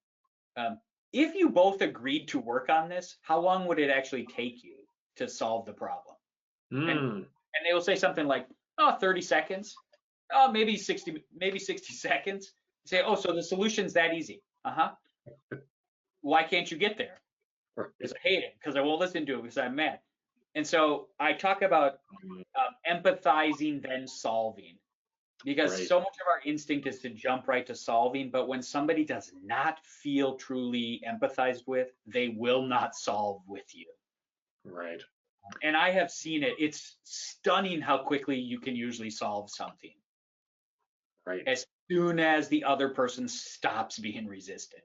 [SPEAKER 2] if you both agreed to work on this, how long would it actually take you to solve the problem? And they will say something like, oh, 30 seconds. Oh, maybe 60 seconds. You say, oh, so the solution's that easy. Uh-huh. Why can't you get there? Because I hate it, because I won't listen to it, because I'm mad. And so I talk about empathizing, then solving, because so much of our instinct is to jump right to solving. But when somebody does not feel truly empathized with, they will not solve with you.
[SPEAKER 1] Right.
[SPEAKER 2] And I have seen it. It's stunning how quickly you can usually solve something.
[SPEAKER 1] Right.
[SPEAKER 2] As soon as the other person stops being resistant.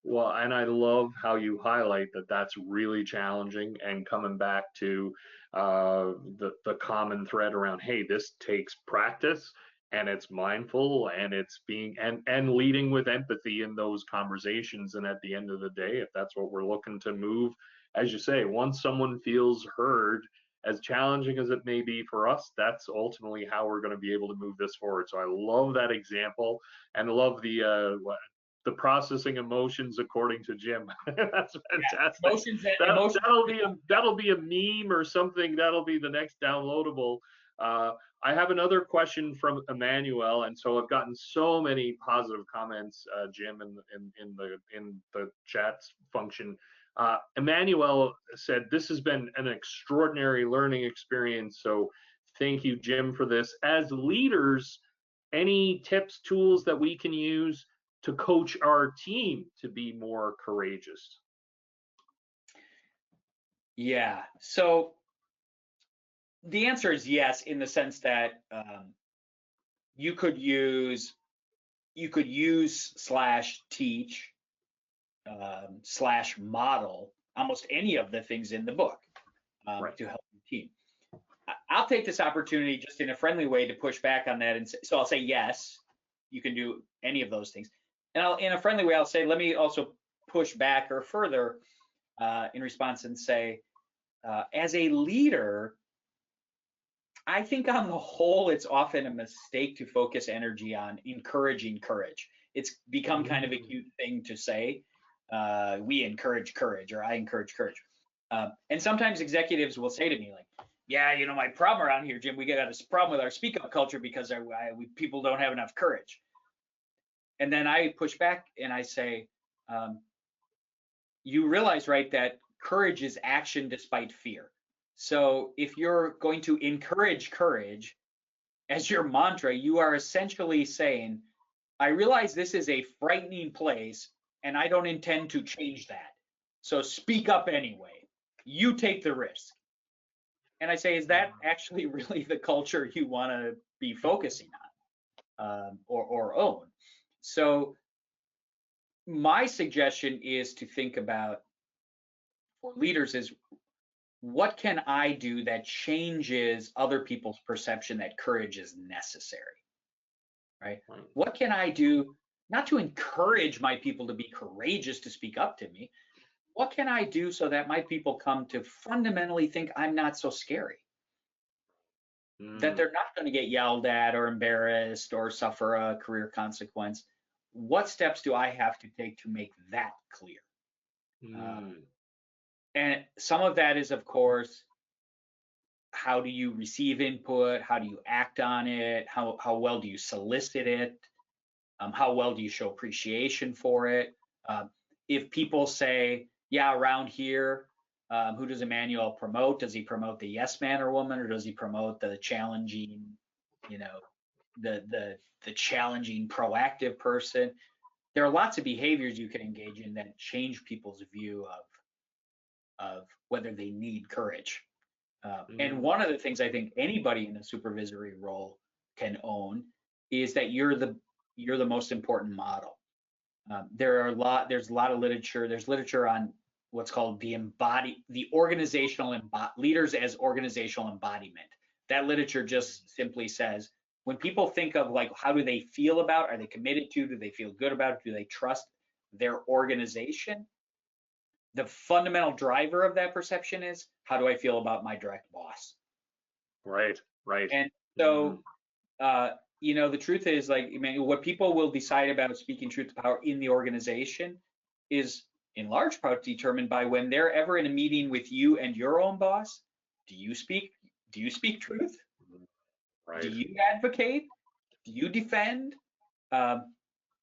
[SPEAKER 1] Well, and I love how you highlight that that's really challenging, and coming back to the common thread around, hey, this takes practice, and it's mindful, and it's being and leading with empathy in those conversations. And at the end of the day, if that's what we're looking to move, as you say, once someone feels heard, as challenging as it may be for us, that's ultimately how we're going to be able to move this forward. So I love that example, and love the processing emotions according to Jim. That's fantastic.
[SPEAKER 2] Yeah, emotions.
[SPEAKER 1] That'll be a meme or something. That'll be the next downloadable. I have another question from Emmanuel, and so I've gotten so many positive comments, Jim, in the chat function. Emmanuel said, "This has been an extraordinary learning experience. So thank you, Jim, for this. As leaders, any tips, tools that we can use to coach our team to be more courageous?"
[SPEAKER 2] Yeah. So the answer is yes, in the sense that you could use slash teach slash model almost any of the things in the book to help your team. I'll take this opportunity just in a friendly way to push back on that, and so I'll say yes, you can do any of those things. And in a friendly way, I'll say, let me also push back or further in response and say, as a leader, I think on the whole, it's often a mistake to focus energy on encouraging courage. It's become kind of a cute thing to say, we encourage courage, or I encourage courage. And sometimes executives will say to me like, yeah, my problem around here, Jim, we got this problem with our speak up culture because people don't have enough courage. And then I push back and I say, you realize, right, that courage is action despite fear. So if you're going to encourage courage as your mantra, you are essentially saying, I realize this is a frightening place and I don't intend to change that. So speak up anyway. You take the risk. And I say, is that actually really the culture you want to be focusing on, or own? So my suggestion is to think about, for leaders, is what can I do that changes other people's perception that courage is necessary, right? What can I do not to encourage my people to be courageous to speak up to me? What can I do so that my people come to fundamentally think I'm not so scary? That they're not going to get yelled at or embarrassed or suffer a career consequence. What steps do I have to take to make that clear? And some of that is, of course, how do you receive input? How do you act on it? How well do you solicit it? How well do you show appreciation for it? If people say, yeah, around here, who does Emmanuel promote? Does he promote the yes man or woman, or does he promote the challenging, the challenging, proactive person? There are lots of behaviors you can engage in that change people's view of whether they need courage. And one of the things I think anybody in a supervisory role can own is that you're the most important model. There's a lot of literature. There's literature on what's called leaders as organizational embodiment. That literature just simply says, when people think of, like, how do they feel about, are they committed to, do they feel good about it, do they trust their organization? The fundamental driver of that perception is, how do I feel about my direct boss?
[SPEAKER 1] Right.
[SPEAKER 2] And so, the truth is, like, what people will decide about speaking truth to power in the organization is in large part determined by when they're ever in a meeting with you and your own boss. Do you speak truth?
[SPEAKER 1] Right.
[SPEAKER 2] Do you advocate? Do you defend?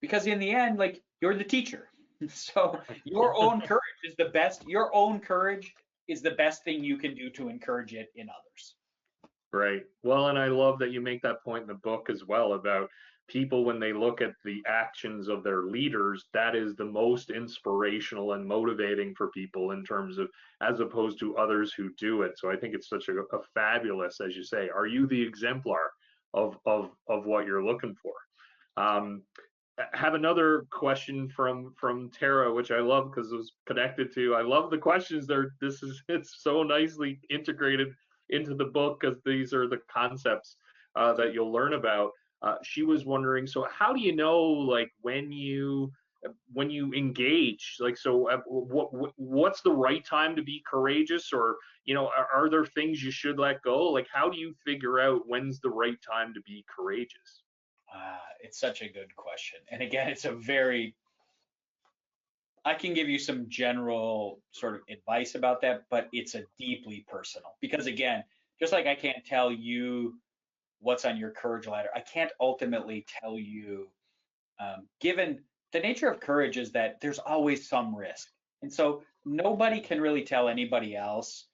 [SPEAKER 2] Because in the end, like, you're the teacher. So your own courage is the best. Your own courage is the best thing you can do to encourage it in others.
[SPEAKER 1] Right. Well, and I love that you make that point in the book as well about people, when they look at the actions of their leaders, that is the most inspirational and motivating for people in terms of, as opposed to others who do it. So I think it's such a fabulous, as you say, are you the exemplar of what you're looking for? Have another question from Tara, which I love because it was connected to. I love the questions there. It's so nicely integrated into the book because these are the concepts that you'll learn about. She was wondering, so how do you know, like, when you engage, like, so what's the right time to be courageous, or are there things you should let go? Like, how do you figure out when's the right time to be courageous?
[SPEAKER 2] It's such a good question. And again, I can give you some general sort of advice about that, but it's a deeply personal, because again, just like I can't tell you what's on your courage ladder, I can't ultimately tell you, given the nature of courage is that there's always some risk. And so nobody can really tell anybody else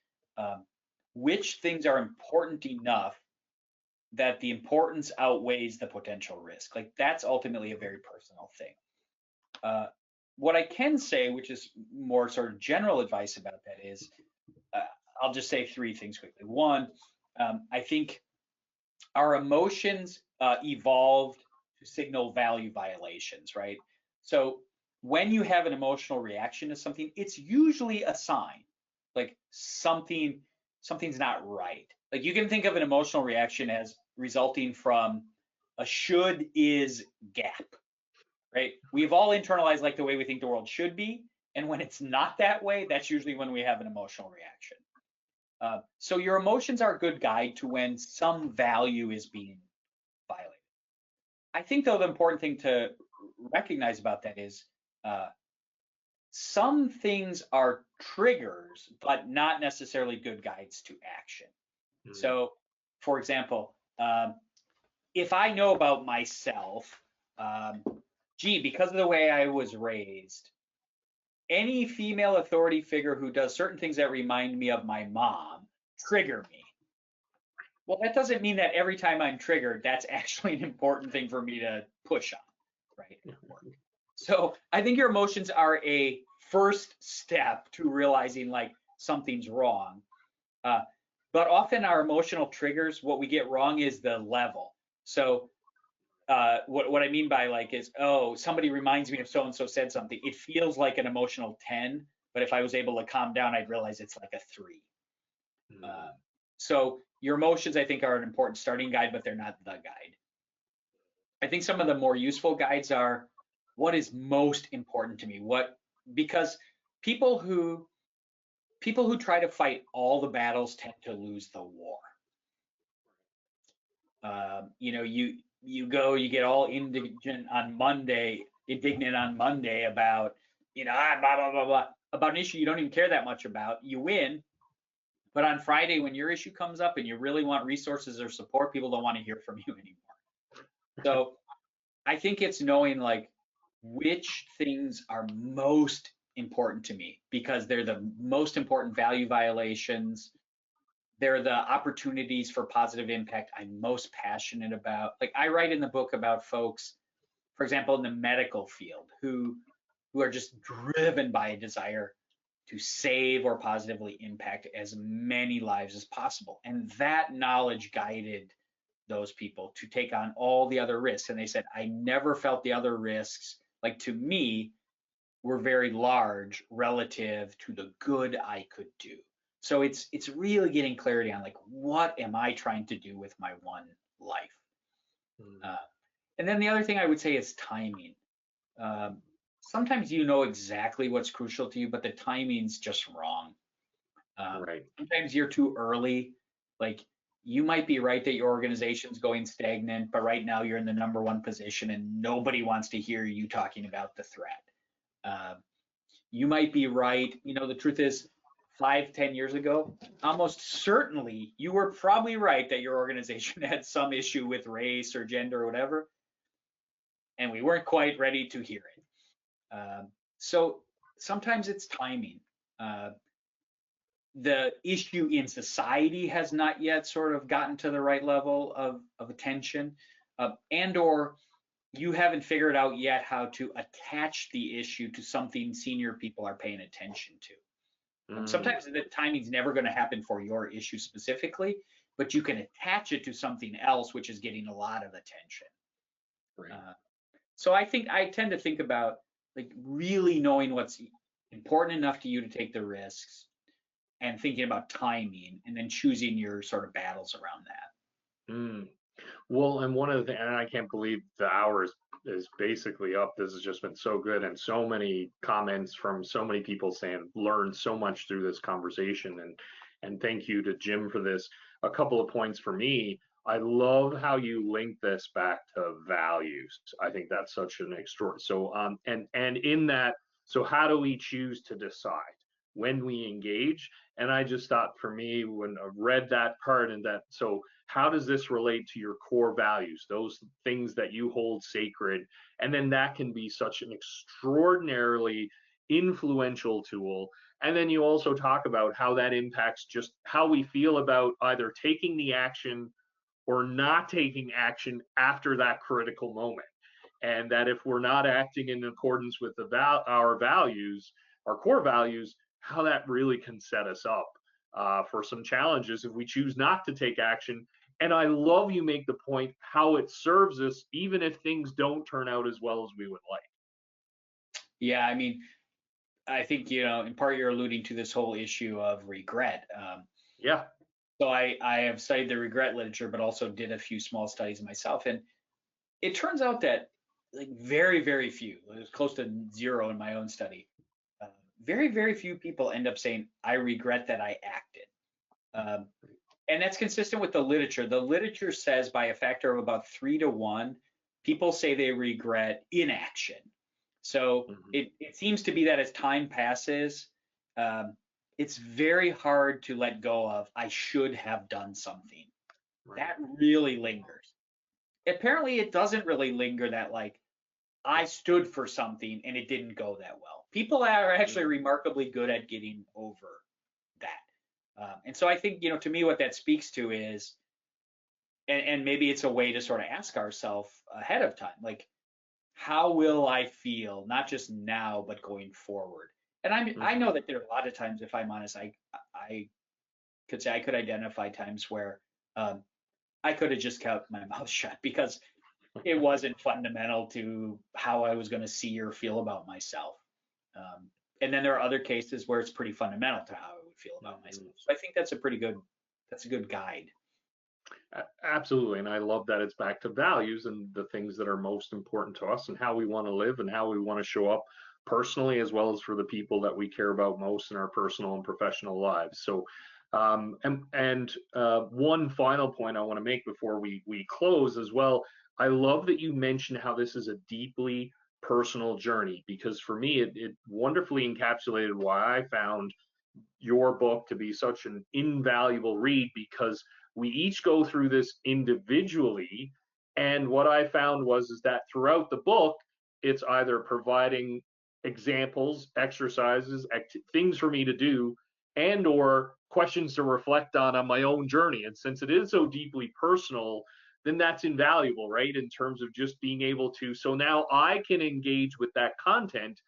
[SPEAKER 2] which things are important enough that the importance outweighs the potential risk. Like, that's ultimately a very personal thing. What I can say, which is more sort of general advice about that, is I'll just say three things quickly. One, I think our emotions evolved to signal value violations, right? So when you have an emotional reaction to something, it's usually a sign, like something's not right. Like, you can think of an emotional reaction as resulting from a should is gap, right? We've all internalized, like, the way we think the world should be. And when it's not that way, that's usually when we have an emotional reaction. So your emotions are a good guide to when some value is being violated. I think, though, the important thing to recognize about that is some things are triggers, but not necessarily good guides to action. So, for example, if I know about myself, gee, because of the way I was raised, any female authority figure who does certain things that remind me of my mom trigger me. Well, that doesn't mean that every time I'm triggered, that's actually an important thing for me to push on, right? So I think your emotions are a first step to realizing like something's wrong. Uh, but often our emotional triggers, what we get wrong is the level. So what I mean by like is, oh, somebody reminds me of so and so said something. It feels like an emotional 10, but if I was able to calm down, I'd realize it's like a 3. So your emotions, I think, are an important starting guide, but they're not the guide. I think some of the more useful guides are what is most important to me. Because people who try to fight all the battles tend to lose the war. You get all indignant on Monday about, blah, blah, blah, blah, about an issue you don't even care that much about. You win, but on Friday, when your issue comes up and you really want resources or support, people don't want to hear from you anymore. So I think it's knowing like which things are most important to me because they're the most important value violations. They're the opportunities for positive impact I'm most passionate about. Like I write in the book about folks, for example, in the medical field who are just driven by a desire to save or positively impact as many lives as possible. And that knowledge guided those people to take on all the other risks. And they said, I never felt the other risks, like to me, were very large relative to the good I could do. So it's really getting clarity on like, what am I trying to do with my one life? And then the other thing I would say is timing. Sometimes you know exactly what's crucial to you, but the timing's just wrong.
[SPEAKER 1] Right.
[SPEAKER 2] Sometimes you're too early. Like you might be right that your organization's going stagnant, but right now you're in the #1 position and nobody wants to hear you talking about the threat. You might be right. The truth is 5-10 years ago, almost certainly you were probably right that your organization had some issue with race or gender or whatever, and we weren't quite ready to hear it. So sometimes it's timing. The issue in society has not yet sort of gotten to the right level of attention, and or you haven't figured out yet how to attach the issue to something senior people are paying attention to. Sometimes the timing's never going to happen for your issue specifically, but you can attach it to something else which is getting a lot of attention.
[SPEAKER 1] Right.
[SPEAKER 2] So I tend to think about like really knowing what's important enough to you to take the risks and thinking about timing and then choosing your sort of battles around that.
[SPEAKER 1] Well, and one of the things, and I can't believe the hour is basically up. This has just been so good, and so many comments from so many people saying learned so much through this conversation, and thank you to Jim for this. A couple of points for me. I love how you link this back to values. I think that's such an extraordinary. So and in that, so how do we choose to decide when we engage? And I just thought for me when I read that part and that, so how does this relate to your core values, those things that you hold sacred? And then that can be such an extraordinarily influential tool. And then you also talk about how that impacts just how we feel about either taking the action or not taking action after that critical moment. And that if we're not acting in accordance with our values, our core values, how that really can set us up for some challenges if we choose not to take action. And I love you make the point how it serves us even if things don't turn out as well as we would like.
[SPEAKER 2] Yeah, I mean, I think, in part you're alluding to this whole issue of regret.
[SPEAKER 1] Yeah.
[SPEAKER 2] So I have studied the regret literature, but also did a few small studies myself. And it turns out that like very, very few, it was close to 0 in my own study, very, very few people end up saying, I regret that I acted. And that's consistent with the literature. The literature says by a factor of about 3 to 1, people say they regret inaction. So it seems to be that as time passes, it's very hard to let go of, I should have done something. Right. That really lingers. Apparently it doesn't really linger that like, I stood for something and it didn't go that well. People are actually remarkably good at getting over that. And so I think, to me, what that speaks to is, and maybe it's a way to sort of ask ourselves ahead of time, like, how will I feel, not just now, but going forward? And I know that there are a lot of times, if I'm honest, I could say I could identify times where I could have just kept my mouth shut because it wasn't fundamental to how I was going to see or feel about myself. And then there are other cases where it's pretty fundamental to how I would feel about myself. So I think that's a good guide.
[SPEAKER 1] Absolutely. And I love that it's back to values and the things that are most important to us and how we want to live and how we want to show up personally, as well as for the people that we care about most in our personal and professional lives. So, one final point I want to make before we close as well. I love that you mentioned how this is a deeply personal journey, because for me, it wonderfully encapsulated why I found your book to be such an invaluable read, because we each go through this individually. And what I found was is that throughout the book, it's either providing examples, exercises, things for me to do, and or questions to reflect on my own journey. And since it is so deeply personal, then that's invaluable, right? In terms of just being able to, so now I can engage with that content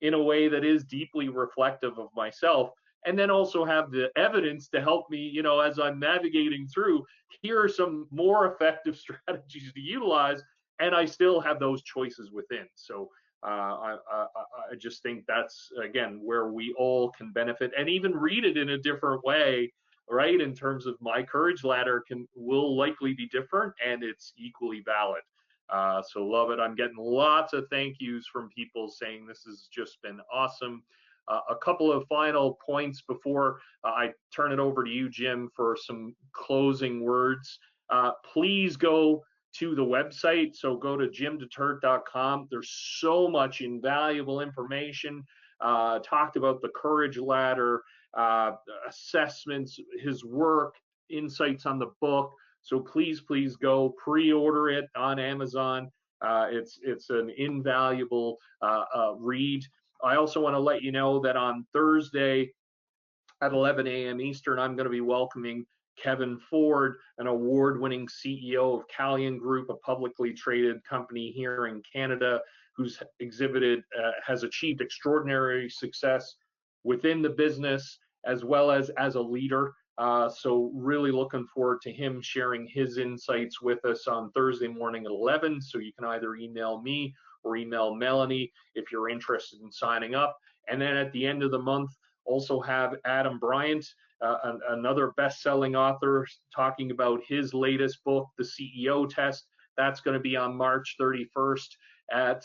[SPEAKER 1] in a way that is deeply reflective of myself, and then also have the evidence to help me, as I'm navigating through, here are some more effective strategies to utilize, and I still have those choices within. So I just think that's, again, where we all can benefit, and even read it in a different way, right? In terms of my courage ladder will likely be different, and it's equally valid. So love it. I'm getting lots of thank yous from people saying this has just been awesome. A couple of final points before I turn it over to you, Jim, for some closing words. Please go to the website. So go to jimdetert.com. There's so much invaluable information. Talked about the courage ladder, assessments, his work, insights on the book. So please go pre-order it on Amazon. It's an invaluable read. I also want to let you know that on Thursday at 11 a.m. Eastern, I'm going to be welcoming Kevin Ford, an award-winning CEO of Calian Group, a publicly traded company here in Canada, who's has achieved extraordinary success within the business as well as a leader. So really looking forward to him sharing his insights with us on Thursday morning at 11. So you can either email me or email Melanie if you're interested in signing up. And then at the end of the month, also have Adam Bryant, another best-selling author, talking about his latest book, The CEO Test. That's going to be on March 31st at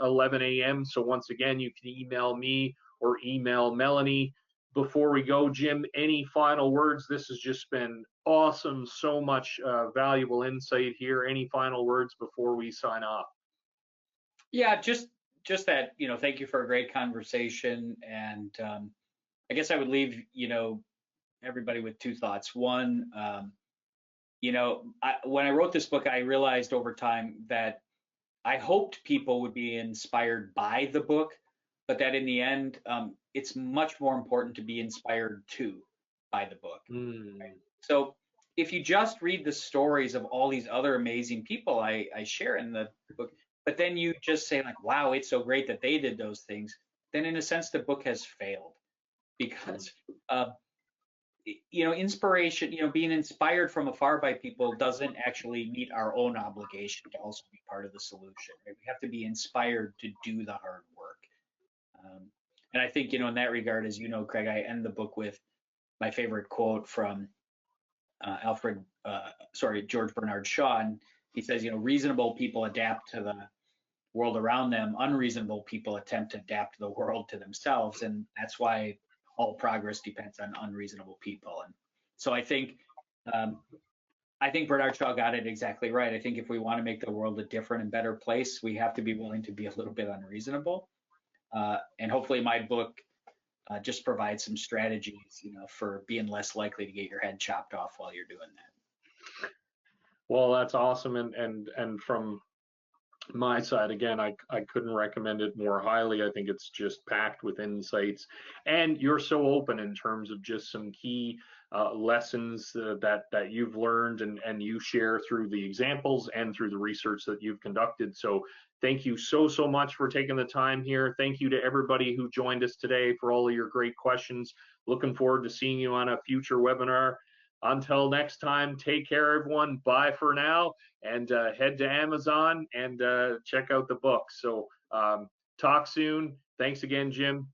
[SPEAKER 1] 11 a.m. So once again, you can email me or email Melanie. Before we go, Jim, any final words? This has just been awesome. So much valuable insight here. Any final words before we sign off?
[SPEAKER 2] Yeah, just that, thank you for a great conversation. And I guess I would leave, everybody with two thoughts. One, when I wrote this book, I realized over time that I hoped people would be inspired by the book, but that in the end, it's much more important to be inspired by the book. Right? So if you just read the stories of all these other amazing people I share in the book, but then you just say like, wow, it's so great that they did those things, then in a sense, the book has failed, because inspiration, being inspired from afar by people doesn't actually meet our own obligation to also be part of the solution. Right? We have to be inspired to do the hard work. And I think, in that regard, as you know, Craig, I end the book with my favorite quote from George Bernard Shaw. And he says, reasonable people adapt to the world around them. Unreasonable people attempt to adapt the world to themselves. And that's why all progress depends on unreasonable people. And so I think Bernard Shaw got it exactly right. I think if we want to make the world a different and better place, we have to be willing to be a little bit unreasonable. And hopefully my book just provides some strategies, for being less likely to get your head chopped off while you're doing that.
[SPEAKER 1] Well, that's awesome. And from My side again, I couldn't recommend it more highly. I think it's just packed with insights, and you're so open in terms of just some key lessons that you've learned and you share through the examples and through the research that you've conducted. So thank you so much for taking the time here. Thank you to everybody who joined us today for all of your great questions. Looking forward to seeing you on a future webinar. Until next time, take care, everyone. Bye for now, and head to Amazon and check out the book. So talk soon. Thanks again, Jim.